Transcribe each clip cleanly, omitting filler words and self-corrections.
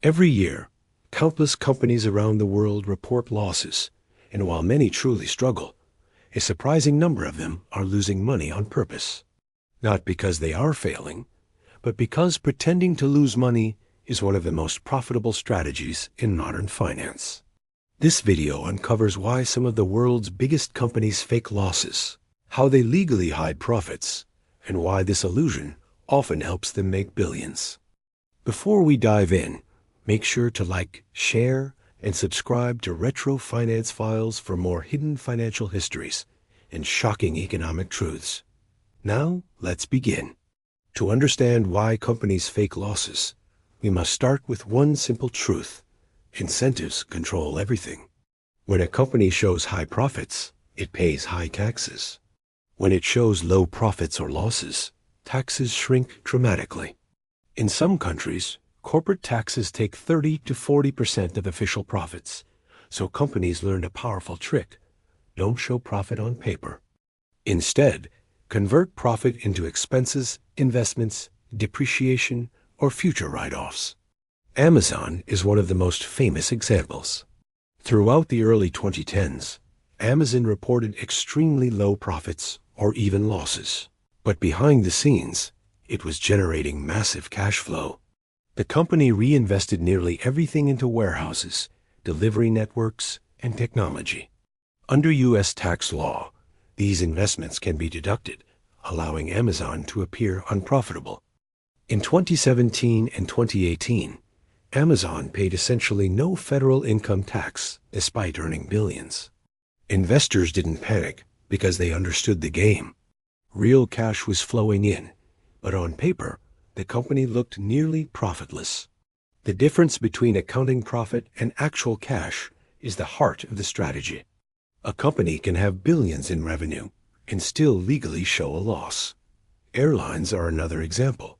Every year, countless companies around the world report losses, and while many truly struggle, a surprising number of them are losing money on purpose. Not because they are failing, but because pretending to lose money is one of the most profitable strategies in modern finance. This video uncovers why some of the world's biggest companies fake losses, how they legally hide profits, and why this illusion often helps them make billions. Before we dive in, make sure to like, share, and subscribe to Retro Finance Files for more hidden financial histories and shocking economic truths. Now, let's begin. To understand why companies fake losses, we must start with one simple truth. Incentives control everything. When a company shows high profits, it pays high taxes. When it shows low profits or losses, taxes shrink dramatically. In some countries, corporate taxes take 30 to 40% of official profits, so companies learned a powerful trick. Don't show profit on paper. Instead, convert profit into expenses, investments, depreciation, or future write-offs. Amazon is one of the most famous examples. Throughout the early 2010s, Amazon reported extremely low profits or even losses. But behind the scenes, it was generating massive cash flow. The company reinvested nearly everything into warehouses, delivery networks, and technology. Under U.S. tax law, these investments can be deducted, allowing Amazon to appear unprofitable. In 2017 and 2018, Amazon paid essentially no federal income tax despite earning billions. Investors didn't panic because they understood the game. Real cash was flowing in, but on paper, the company looked nearly profitless. The difference between accounting profit and actual cash is the heart of the strategy. A company can have billions in revenue and still legally show a loss. Airlines are another example.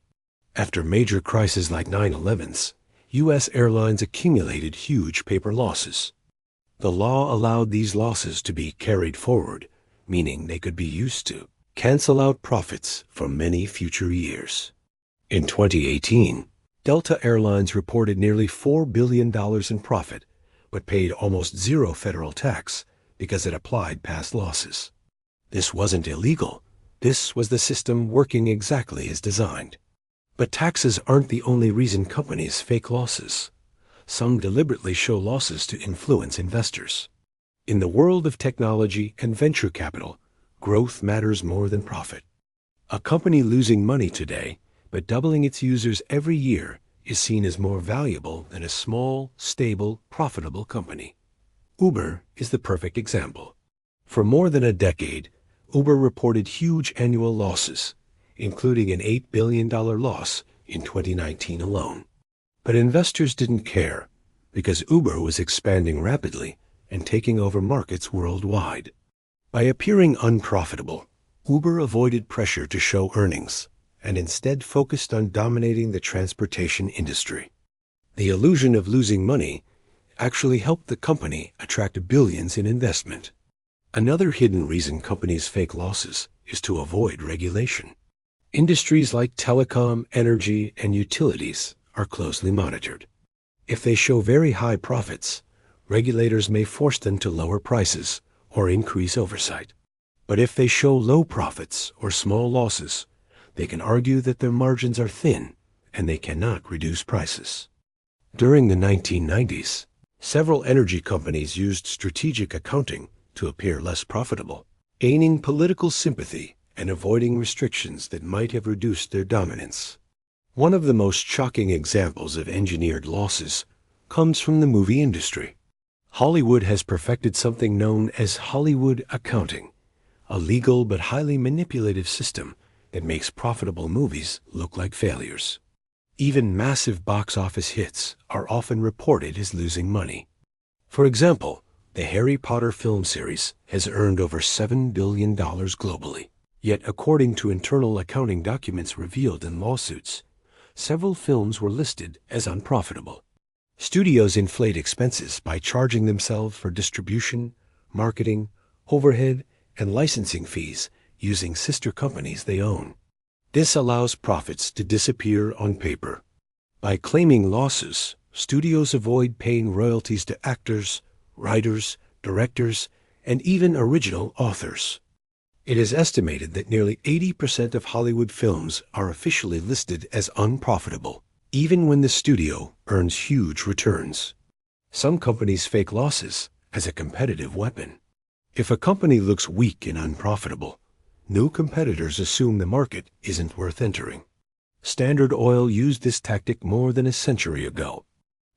After major crises like 9/11's, U.S. airlines accumulated huge paper losses. The law allowed these losses to be carried forward, meaning they could be used to cancel out profits for many future years. In 2018, Delta Airlines reported nearly $4 billion in profit, but paid almost zero federal tax because it applied past losses. This wasn't illegal. This was the system working exactly as designed. But taxes aren't the only reason companies fake losses. Some deliberately show losses to influence investors. In the world of technology and venture capital, growth matters more than profit. A company losing money today, but doubling its users every year, is seen as more valuable than a small, stable, profitable company. Uber is the perfect example. For more than a decade, Uber reported huge annual losses, including an $8 billion loss in 2019 alone. But investors didn't care because Uber was expanding rapidly and taking over markets worldwide. By appearing unprofitable, Uber avoided pressure to show earnings and instead focused on dominating the transportation industry. The illusion of losing money actually helped the company attract billions in investment. Another hidden reason companies fake losses is to avoid regulation. Industries like telecom, energy, and utilities are closely monitored. If they show very high profits, regulators may force them to lower prices or increase oversight. But if they show low profits or small losses, they can argue that their margins are thin and they cannot reduce prices. During the 1990s, several energy companies used strategic accounting to appear less profitable, gaining political sympathy and avoiding restrictions that might have reduced their dominance. One of the most shocking examples of engineered losses comes from the movie industry. Hollywood has perfected something known as Hollywood accounting, a legal but highly manipulative system that makes profitable movies look like failures. Even massive box office hits are often reported as losing money. For example, the Harry Potter film series has earned over $7 billion globally. Yet, according to internal accounting documents revealed in lawsuits, several films were listed as unprofitable. Studios inflate expenses by charging themselves for distribution, marketing, overhead, and licensing fees using sister companies they own. This allows profits to disappear on paper. By claiming losses, studios avoid paying royalties to actors, writers, directors, and even original authors. It is estimated that nearly 80% of Hollywood films are officially listed as unprofitable, even when the studio earns huge returns. Some companies fake losses as a competitive weapon. If a company looks weak and unprofitable, new competitors assume the market isn't worth entering. Standard Oil used this tactic more than a century ago.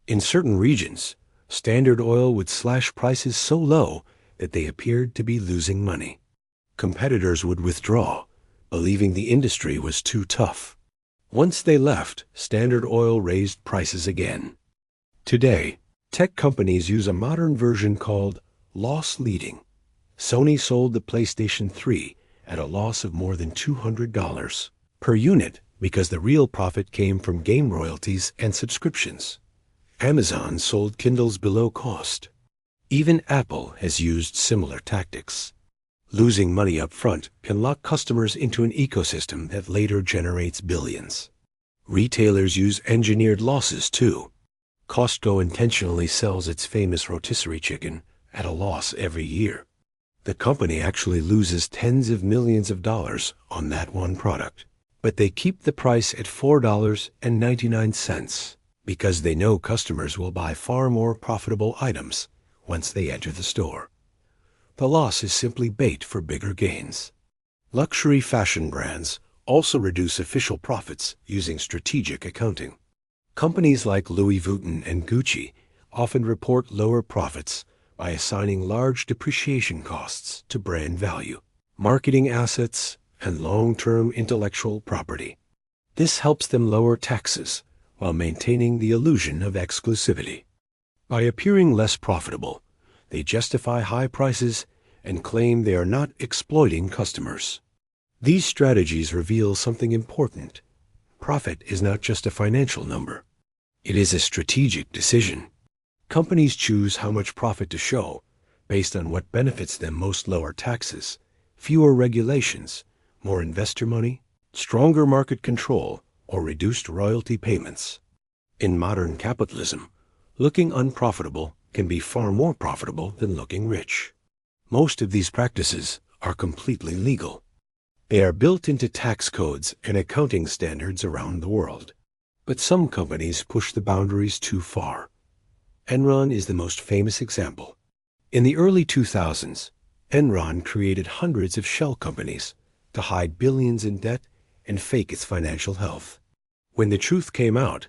In certain regions, Standard Oil would slash prices so low that they appeared to be losing money. Competitors would withdraw, believing the industry was too tough. Once they left, Standard Oil raised prices again. Today, tech companies use a modern version called loss leading. Sony sold the PlayStation 3 at a loss of more than $200 per unit because the real profit came from game royalties and subscriptions. Amazon sold Kindles below cost. Even Apple has used similar tactics. Losing money up front can lock customers into an ecosystem that later generates billions. Retailers use engineered losses too. Costco intentionally sells its famous rotisserie chicken at a loss every year. The company actually loses tens of millions of dollars on that one product, but they keep the price at $4.99 because they know customers will buy far more profitable items once they enter the store. The loss is simply bait for bigger gains. Luxury fashion brands also reduce official profits using strategic accounting. Companies like Louis Vuitton and Gucci often report lower profits by assigning large depreciation costs to brand value, marketing assets, and long-term intellectual property. This helps them lower taxes while maintaining the illusion of exclusivity. By appearing less profitable, they justify high prices and claim they are not exploiting customers. These strategies reveal something important. Profit is not just a financial number. It is a strategic decision. Companies choose how much profit to show based on what benefits them most: lower taxes, fewer regulations, more investor money, stronger market control, or reduced royalty payments. In modern capitalism, looking unprofitable can be far more profitable than looking rich. Most of these practices are completely legal. They are built into tax codes and accounting standards around the world. But some companies push the boundaries too far. Enron is the most famous example. In the early 2000s, Enron created hundreds of shell companies to hide billions in debt and fake its financial health. When the truth came out,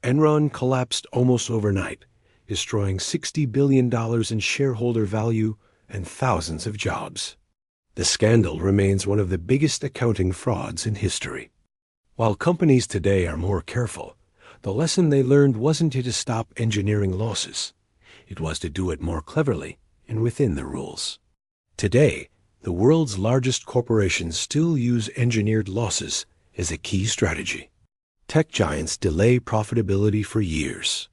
Enron collapsed almost overnight, destroying $60 billion in shareholder value and thousands of jobs. The scandal remains one of the biggest accounting frauds in history. While companies today are more careful, the lesson they learned wasn't to stop engineering losses. It was to do it more cleverly and within the rules. Today, the world's largest corporations still use engineered losses as a key strategy. Tech giants delay profitability for years.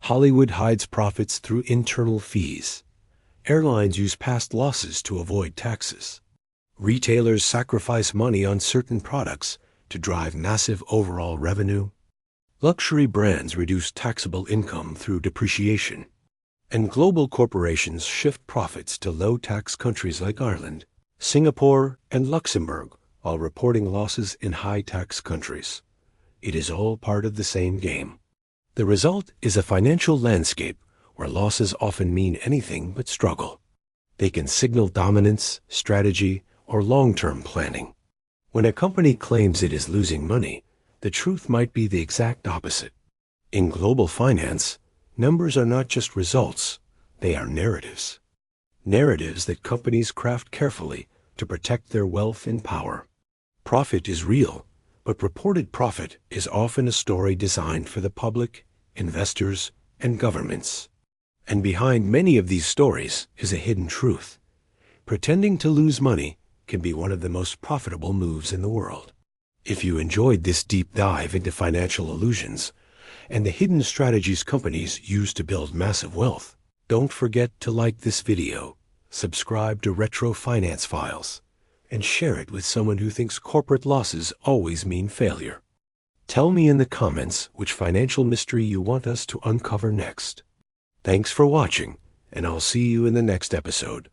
Hollywood hides profits through internal fees. Airlines use past losses to avoid taxes. Retailers sacrifice money on certain products to drive massive overall revenue. Luxury brands reduce taxable income through depreciation. And global corporations shift profits to low-tax countries like Ireland, Singapore, and Luxembourg while reporting losses in high-tax countries. It is all part of the same game. The result is a financial landscape where losses often mean anything but struggle. They can signal dominance, strategy, or long-term planning. When a company claims it is losing money, the truth might be the exact opposite. In global finance, numbers are not just results, they are narratives. Narratives that companies craft carefully to protect their wealth and power. Profit is real, but reported profit is often a story designed for the public, investors, and governments. And behind many of these stories is a hidden truth. Pretending to lose money can be one of the most profitable moves in the world. If you enjoyed this deep dive into financial illusions and the hidden strategies companies use to build massive wealth, don't forget to like this video, subscribe to Retro Finance Files, and share it with someone who thinks corporate losses always mean failure. Tell me in the comments which financial mystery you want us to uncover next. Thanks for watching, and I'll see you in the next episode.